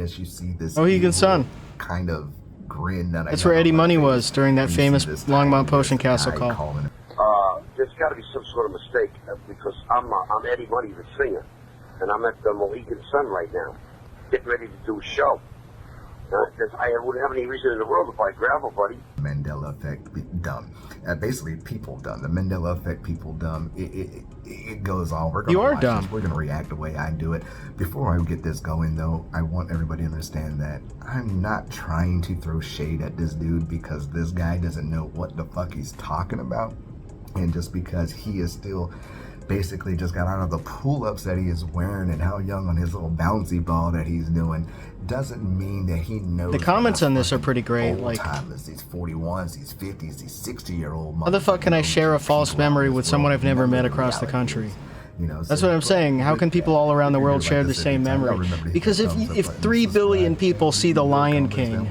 this, you see this Mohegan Sun. kind of grin. That's where Eddie Money was during that famous Longmont Potion Castle call. There's got to be some sort of mistake because I'm Eddie Money, the singer, and I'm at the Mohegan Sun right now, getting ready to do a show. I wouldn't have any reason in the world to buy gravel, buddy. Mandela effect, dumb. Basically, people dumb. The Mandela effect, people dumb. It goes on. We're gonna watch dumb. This. We're gonna react the way I do it. Before I get this going, though, I want everybody to understand that I'm not trying to throw shade at this dude because this guy doesn't know what the fuck he's talking about, and just because he is still basically just got out of the pull-ups that he is wearing and how young on his little bouncy ball that he's doing doesn't mean that he knows. The comments on this are pretty great. Like, these 41s, these 50s, these 60-year-old. How the fuck can I share a false memory with someone I've never met across the country? You know, that's what I'm saying. How can people all around the world share the same memory? Because if 3 billion people see The Lion King,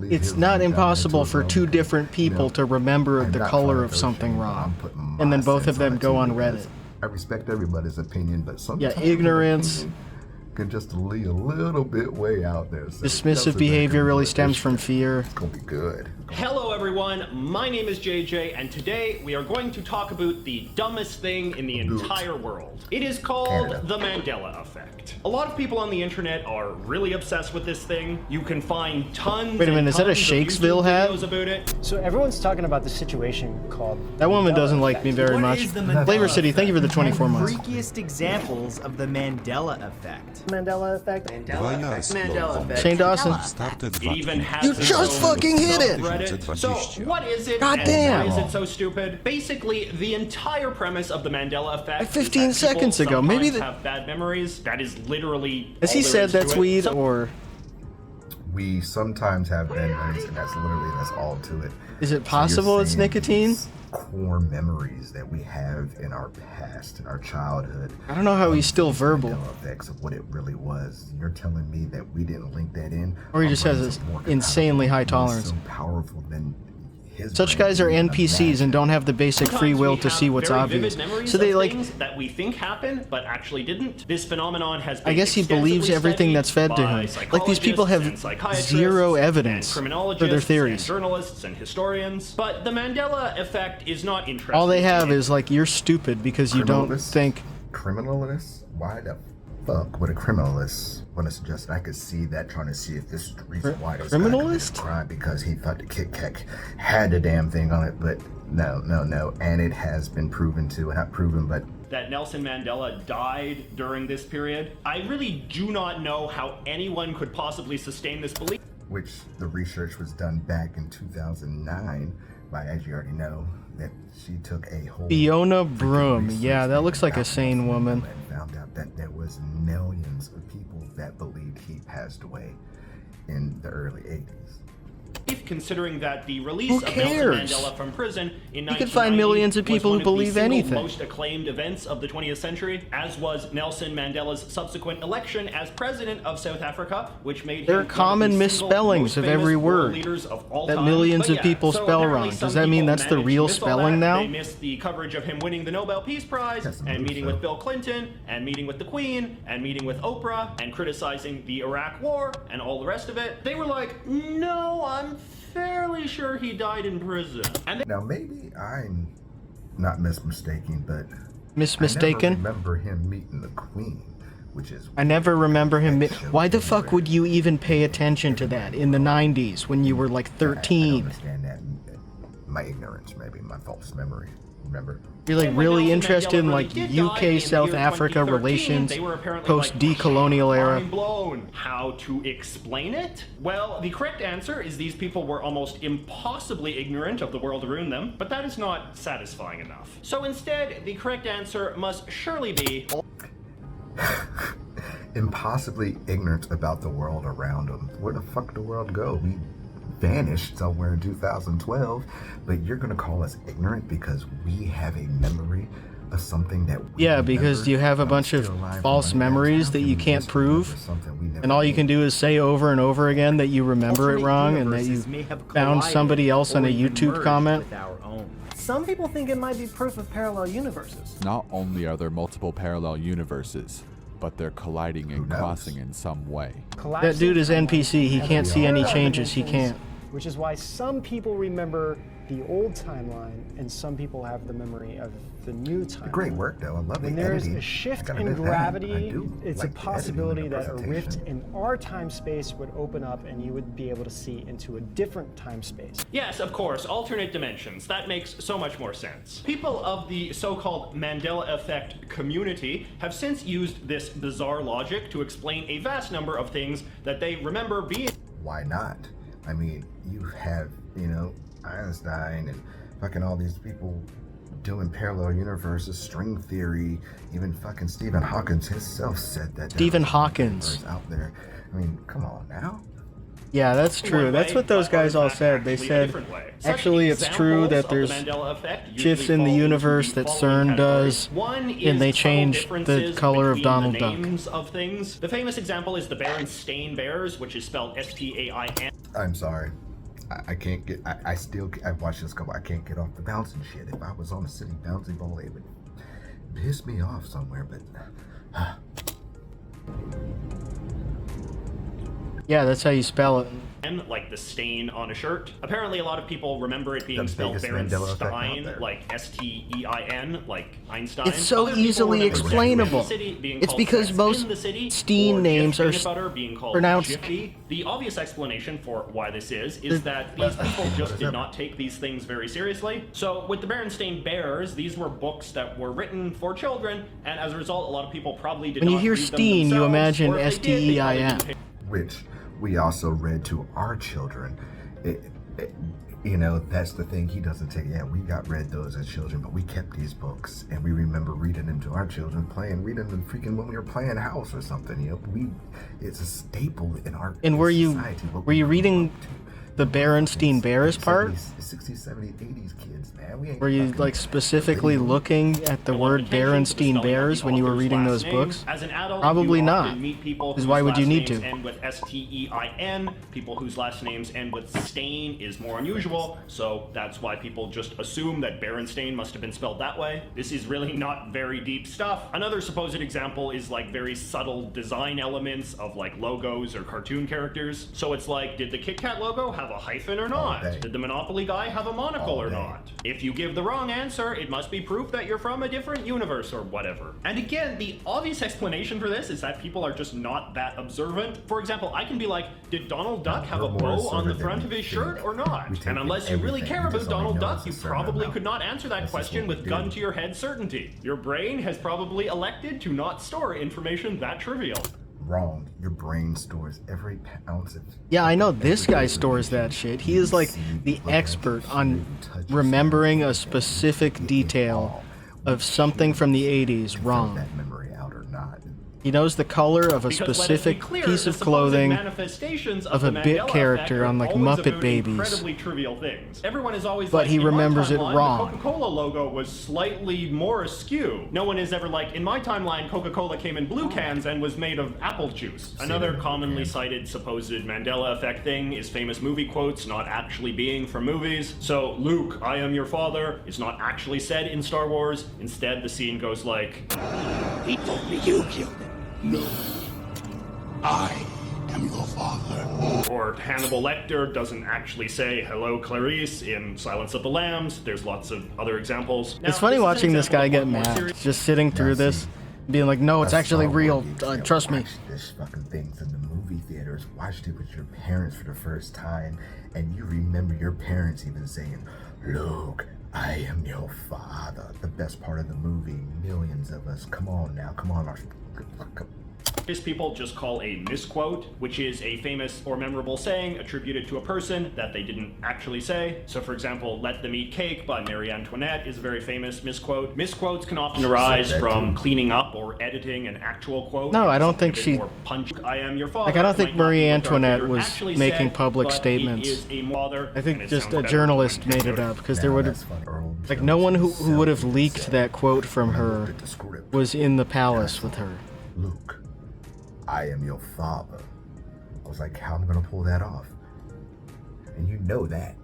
it's not impossible for 2 different people to remember the color of something wrong, and then both of them go on Reddit. I respect everybody's opinion, but sometimes ignorance can just lead a little bit way out there. So dismissive behavior really stems from fear. It's gonna be good. Hello everyone, my name is JJ, and today we are going to talk about the dumbest thing in the entire world. It is called the Mandela effect. A lot of people on the internet are really obsessed with this thing. You can find tons. Wait a minute, is that a of Shakesville hat? videos about it. So everyone's talking about the situation called that woman doesn't like me very much. Flavor City, thank you for the 24 months. Freakiest examples of the Mandela effect. Mandela effect. Mandela effect. Shane Dawson. It even has You just fucking hit it! So what is it? God and damn. why is it so stupid? Basically, the entire premise of the Mandela effect Like 15 is that seconds people ago, maybe sometimes have bad memories. That is literally. Has he said that's weed or? We sometimes have bad memories, and that's all to it. Is it possible it's nicotine? Core memories that we have in our past, in our childhood. I don't know how he's still verbal. Effects of what it really was. You're telling me that we didn't link that in, or he just has this insanely high tolerance. So powerful than such guys are NPCs and don't have the basic free will to see what's obvious. So they like that we think happened but actually didn't. This phenomenon has been I guess he believes everything that's fed to him. Like these people have zero evidence for their theories. Journalists and historians, but the Mandela effect is not interesting. All they have is like you're stupid because you don't think. Criminalists? Why the fuck would a criminalist want to suggest? I could see that, trying to see if this is the reason why this guy committed a crime, because he thought the Kit Kat had the damn thing on it, but no, and it has been proven to, not proven, but that Nelson Mandela died during this period. I really do not know how anyone could possibly sustain this belief. Which the research was done back in 2009 by, as you already know, that she took a whole Fiona Broom. Yeah, that looks like a sane woman. And found out that there was millions of people that believed he passed away in the early 80s. Considering that the release of Nelson Mandela from prison in 1990 you can find millions of people who believe anything. Most acclaimed events of the 20th century, as was Nelson Mandela's subsequent election as president of South Africa, which made there are common misspellings of every word that millions of people spell wrong. Does that mean that's the real spelling now? They missed the coverage of him winning the Nobel Peace Prize, and meeting with Bill Clinton, and meeting with the Queen, and meeting with Oprah, and criticizing the Iraq War, and all the rest of it. They were like, no, I'm fairly sure he died in prison. And now maybe I'm not mistaken, but mistaken. I never remember him meeting the Queen, which is. I never remember him. Why the fuck would you even pay attention to that in the 90s when you were like 13? I understand that. My ignorance, maybe my false memory. Remember? You're like really interested in like UK South Africa relations post decolonial era. Blown. How to explain it? Well, the correct answer is these people were almost impossibly ignorant of the world around them, but that is not satisfying enough. So instead, the correct answer must surely be impossibly ignorant about the world around them. Where the fuck did the world go? We vanished somewhere in 2012, but you're gonna call us ignorant because we have a memory of something that we because you have a bunch of false memories that you can't prove, and all you can do is say over and over again that you remember it wrong and that you found somebody else on a YouTube comment. Some people think it might be proof of parallel universes. Not only are there multiple parallel universes, but they're colliding and crossing in some way. That dude is NPC. He can't see any changes. He can't. Which is why some people remember the old timeline and some people have the memory of the new timeline. Great work, though. I love the When there's editing. a shift I gotta in admit that. gravity, I do it's like a the editing possibility and the that a rift presentation. in our time space would open up and you would be able to see into a different time space. Yes, of course, alternate dimensions. That makes so much more sense. People of the so-called Mandela effect community have since used this bizarre logic to explain a vast number of things that they remember being. Why not? I mean, you have, you know, Einstein and fucking all these people doing parallel universes, string theory, even fucking Stephen Hawking himself said that. Stephen Hawkins. Out there. I mean, come on now. Yeah, that's true. That's what those guys all said. They said, actually, it's true that there's shifts in the universe that CERN does, and they change the color of Donald Duck. Of things. The famous example is the Berenstain Bears, which is spelled S-T-A-I-N. I'm sorry. I can't get, I've watched this couple, I can't get off the bouncing shit. If I was on a city bouncy ball, it would piss me off somewhere, but... Yeah, that's how you spell it. Like the stain on a shirt. Apparently a lot of people remember it being spelled Berenstain, like S-T-E-I-N, like Einstein. It's so easily explainable. It's because most Steen names are pronounced... Jiffy. The obvious explanation for why this is that these people just did not take these things very seriously. So with the Berenstain Bears, these were books that were written for children, and as a result, a lot of people probably did not read them themselves. When you hear Steen, you imagine S-T-E-I-N. Which we also read to our children. You know, that's the thing he doesn't take. Yeah, we got read those as children, but we kept these books and we remember reading them to our children, reading them freaking when we were playing house or something. You know, it's a staple in our and were society. Were you reading the Berenstain Bears part? 60s, 70s, 80s kids, man. Were you like specifically looking at the word Berenstain Bears when you were reading those books? As an adult, probably not. Because why would you need to? End with S-T-E-I-N. People whose last names end with stain is more unusual, so that's why people just assume that Berenstain must have been spelled that way. This is really not very deep stuff. Another supposed example is like very subtle design elements of like logos or cartoon characters. So it's like, did the Kit Kat logo have a hyphen or not? Did the Monopoly guy have a monocle or not? If you give the wrong answer, it must be proof that you're from a different universe or whatever. And again, the obvious explanation for this is that people are just not that observant. For example, I can be like, did Donald Duck have a bow on the front of his shirt or not? And unless you really care about Donald Duck, you probably could not answer that question with gun to your head certainty. Your brain has probably elected to not store information that trivial. Wrong. Your brain stores every ounce of... Yeah, I know this guy stores that shit. He is like the expert on remembering a specific detail of something from the 80s wrong. That memory out or not. He knows the color of a specific piece of clothing of a bit character on like Muppet Babies. Trivial things. Everyone is always but like, he remembers it wrong. The Coca-Cola logo was slightly more askew. No one is ever like, in my timeline, Coca-Cola came in blue cans and was made of apple juice. Another commonly cited supposed Mandela effect thing is famous movie quotes not actually being from movies. So, Luke, I am your father, is not actually said in Star Wars. Instead, the scene goes like, he told me you killed him. No, I am your father. Or Hannibal Lecter doesn't actually say hello Clarice in Silence of the Lambs. There's lots of other examples. Now, it's funny watching this guy get mad, just sitting through this, being like, no, it's actually real, trust me. This fucking things in the movie theaters, watched it with your parents for the first time, and you remember your parents even saying, Luke, I am your father. The best part of the movie, millions of us, come on now, come on. This people just call a misquote, which is a famous or memorable saying attributed to a person that they didn't actually say. So for example, Let Them Eat Cake by Marie Antoinette is a very famous misquote. Misquotes can often arise from cleaning up or editing an actual quote. No, I don't think she... I am your father. Like, I don't think Marie Antoinette was making public statements. I think just a journalist made it up, because there would have... Like, no one who would have leaked that quote from her was in the palace with her. Luke, I am your father. I was like, how am I gonna pull that off? And you know that.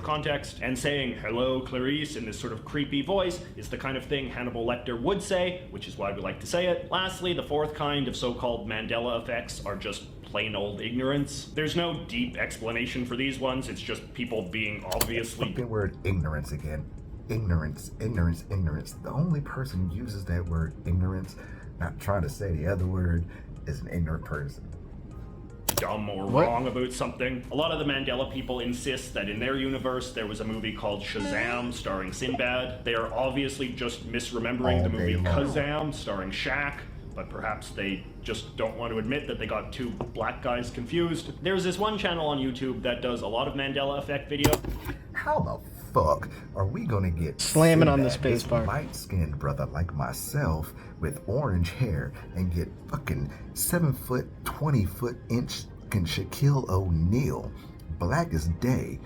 context, and saying hello Clarice in this sort of creepy voice is the kind of thing Hannibal Lecter would say, which is why we like to say it. Lastly, the fourth kind of so-called Mandela effects are just plain old ignorance. There's no deep explanation for these ones, it's just people being obviously... Fucking word ignorance again. Ignorance, ignorance, ignorance. The only person who uses that word ignorance, not trying to say the other word, is an ignorant person. Dumb or wrong about something. A lot of the Mandela people insist that in their universe there was a movie called Shazam starring Sinbad. They are obviously just misremembering the movie Kazam starring Shaq, but perhaps they just don't want to admit that they got two black guys confused. There's this one channel on YouTube that does a lot of Mandela effect videos. How the fuck are we gonna get slamming on the Sinbad, spacebar? Light-skinned brother like myself with orange hair and get fucking 7 foot 20 foot inch Shaquille O'Neal, black as day,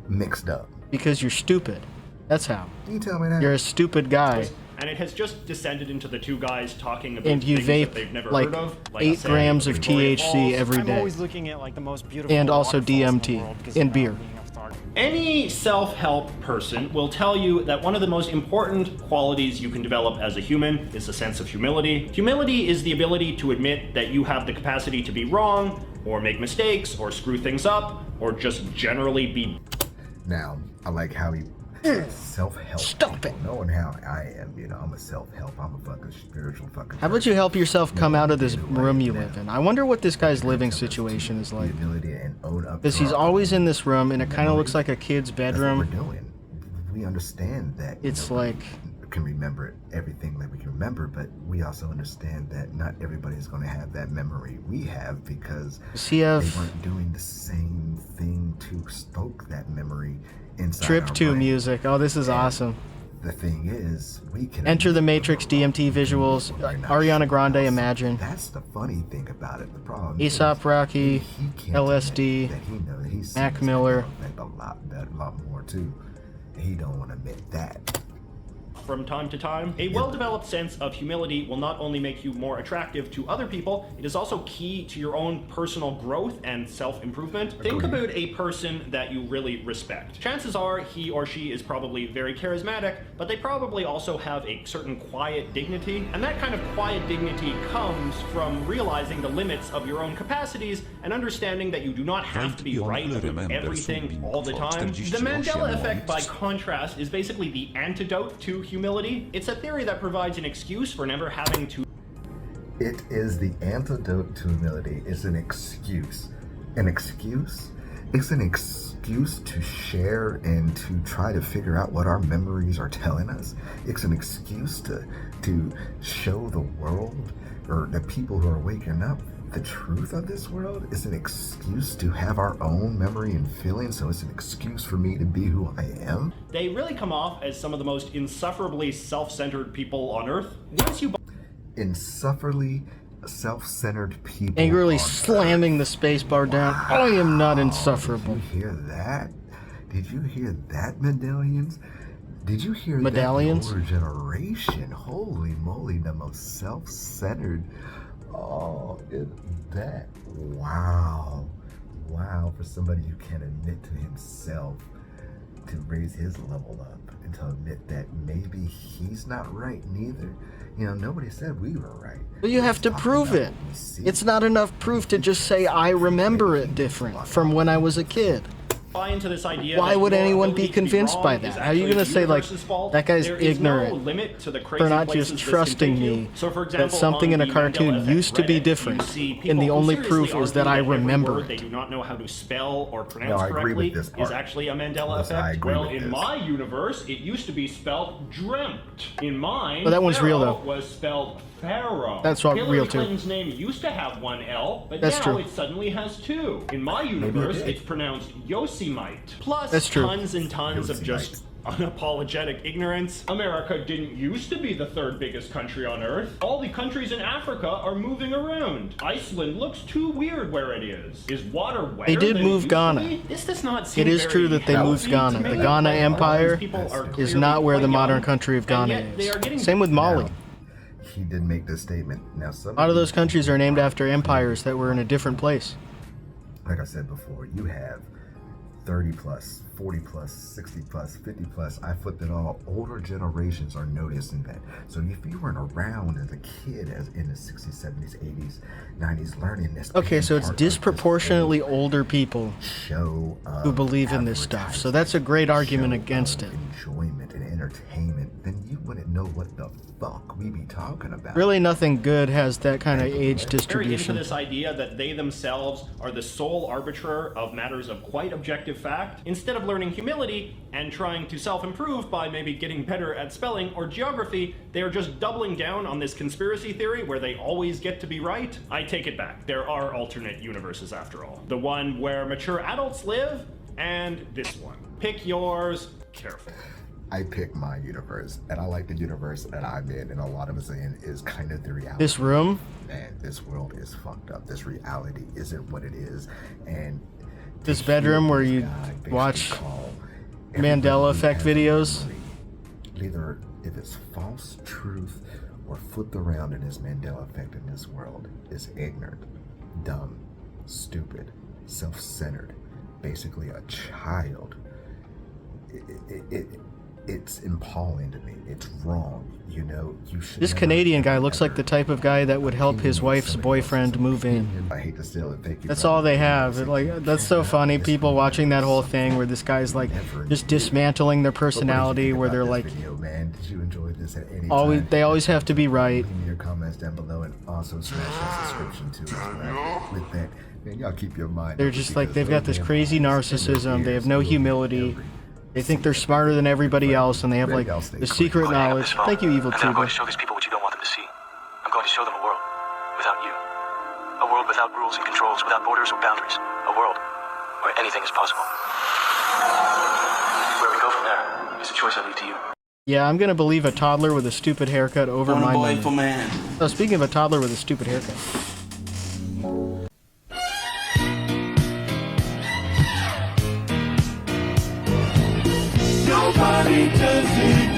mixed up? Because you're stupid. That's how. Can you tell me that? You're a stupid guy. And it has just descended into the two guys talking about And you things that vape they've never like heard of. 8 grams of THC every I'm day. always looking at like the most beautiful And also waterfalls in the DMT world because, and you know, beer. being a photographer. Any self-help person will tell you that one of the most important qualities you can develop as a human is a sense of humility. Humility is the ability to admit that you have the capacity to be wrong, or make mistakes, or screw things up, or just generally be... Now, I like how he self-help. Stop it. Knowing how I am, you know, I'm a self-help. I'm a fucking spiritual fucking How about you help yourself come out of this room you live in? I wonder what this guy's living situation is like. Because he's always in this room, and it kind of looks like a kid's bedroom. That's what we're doing. We understand that. It's like... We can remember everything that we can remember, but we also understand that not everybody's going to have that memory we have because they weren't doing the same thing to stoke that memory inside Trip our 2 brain. music. Oh, this is awesome. The thing is, we can Enter the Matrix, DMT visuals, Ariana Grande, Imagine. That's the funny thing about it. The problem Aesop Rocky, he can't LSD, admit that he knows that he's Mac seen Miller. a lot more too. He don't want to admit that. From time to time, a well-developed sense of humility will not only make you more attractive to other people, it is also key to your own personal growth and self-improvement. Think about a person that you really respect. Chances are he or she is probably very charismatic, but they probably also have a certain quiet dignity, and that kind of quiet dignity comes from realizing the limits of your own capacities and understanding that you do not have to be right about everything all the time. The Mandela effect, by contrast, is basically the antidote to humility. It's a theory that provides an excuse for never having to... It is the antidote to humility. It's an excuse. An excuse? It's an excuse to share and to try to figure out what our memories are telling us. It's an excuse to show the world or the people who are waking up the truth of this world. It's an excuse to have our own memory and feelings, so it's an excuse for me to be who I am. They really come off as some of the most insufferably self-centered people on Earth. Once you... Insufferably self-centered people. Angrily slamming the spacebar down. I am not insufferable. Did you hear that? Did you hear that, medallions? Did you hear Medallions? that? Older generation. Holy moly, the most self-centered. Oh, that. Wow. Wow, for somebody who can't admit to himself to raise his level up and to admit that maybe he's not right neither. You know, nobody said we were right. But you have to prove it. It's not enough proof to just say I remember it different from when I was a kid. Buy into this idea. Why would anyone be ability to convinced wrong by is that? How are you actually going to say, like, universe's fault? that guy's There is ignorant no limit to the crazy for not places just this trusting can take me you. So, for example, that something in on a the cartoon Mandela used to be Effect Reddit, different, you see and people the who only seriously proof is argue that I every remember word it. they do not know how to spell or pronounce I agree correctly with this part. is actually a Mandela Listen, I effect. agree Well, with in this. my universe, it used to be spelled dreamt. In mine, Well, that one's real, Pharaoh though. was spelled Pharaoh. That's real, Hillary too. Clinton's name used to have one L, but That's now true. it suddenly has two. In my universe, it's pronounced Yosemite. Plus, That's true. tons and tons of just unapologetic ignorance. America didn't used to be the third biggest country on Earth. All the countries in Africa are moving around. Iceland looks too weird where it is. Is water wetter They did than it move used Ghana. to be? This does not seem It is very true that they moved healthy Ghana. to The me. Ghana Like, Empire these people are is clearly not where the quite modern young, country of and Ghana yet they are is. getting Same with Mali. Now, he did make this statement. Now, A lot of those countries are named after empires that were in a different place. like I said before, you have 30 plus, 40 plus, 60 plus, 50 plus, I flipped it all. Older generations are noticing that. So if you weren't around as a kid as in the 60s, 70s, 80s, 90s learning this. Okay, so it's disproportionately older people who believe in this stuff. So that's a great argument against it. Enjoyment and entertainment, then you wouldn't know what the fuck we be talking about. Really nothing good has that kind of age Very distribution. into this idea that they themselves are the sole arbiter of matters of quite objective fact, instead of learning humility and trying to self-improve by maybe getting better at spelling or geography, they are just doubling down on this conspiracy theory where they always get to be right. I take it back. There are alternate universes after all. The one where mature adults live, and this one. Pick yours. Careful. I pick my universe, and I like the universe that I'm in, and a lot of us in is kind of the reality. This room? Man, this world is fucked up. This reality isn't what it is, and this bedroom where you watch Mandela effect videos? Either if it's false truth or flipped around in this Mandela effect in this world is ignorant, dumb, stupid, self-centered, basically a child. It's appalling to me. It's wrong. You know, you should. This Canadian guy looks like the type of guy that would help his wife's boyfriend move in. I hate to steal it. Thank you. That's all they have. Like, that's so funny. People watching that whole thing where this guy's like just dismantling their personality, where they're like, man, did you enjoy this at any always time? they always have to be right. Leave me your comments down below, and also smash that subscription too. With that, man, y'all keep your mind. They're just like, they've got this crazy narcissism. They have no humility. They think they're smarter than everybody else, and they have like the secret knowledge. Thank you, evil I'm going to tuber. show these people what you don't want them to see. I'm going to show them a world without you. A world without rules and controls, without borders or boundaries. A world where anything is possible. Where we go from there is a choice I leave to you. Yeah, I'm gonna believe a toddler with a stupid haircut over my memory. Oh, speaking of a toddler with a stupid haircut. Nobody does it.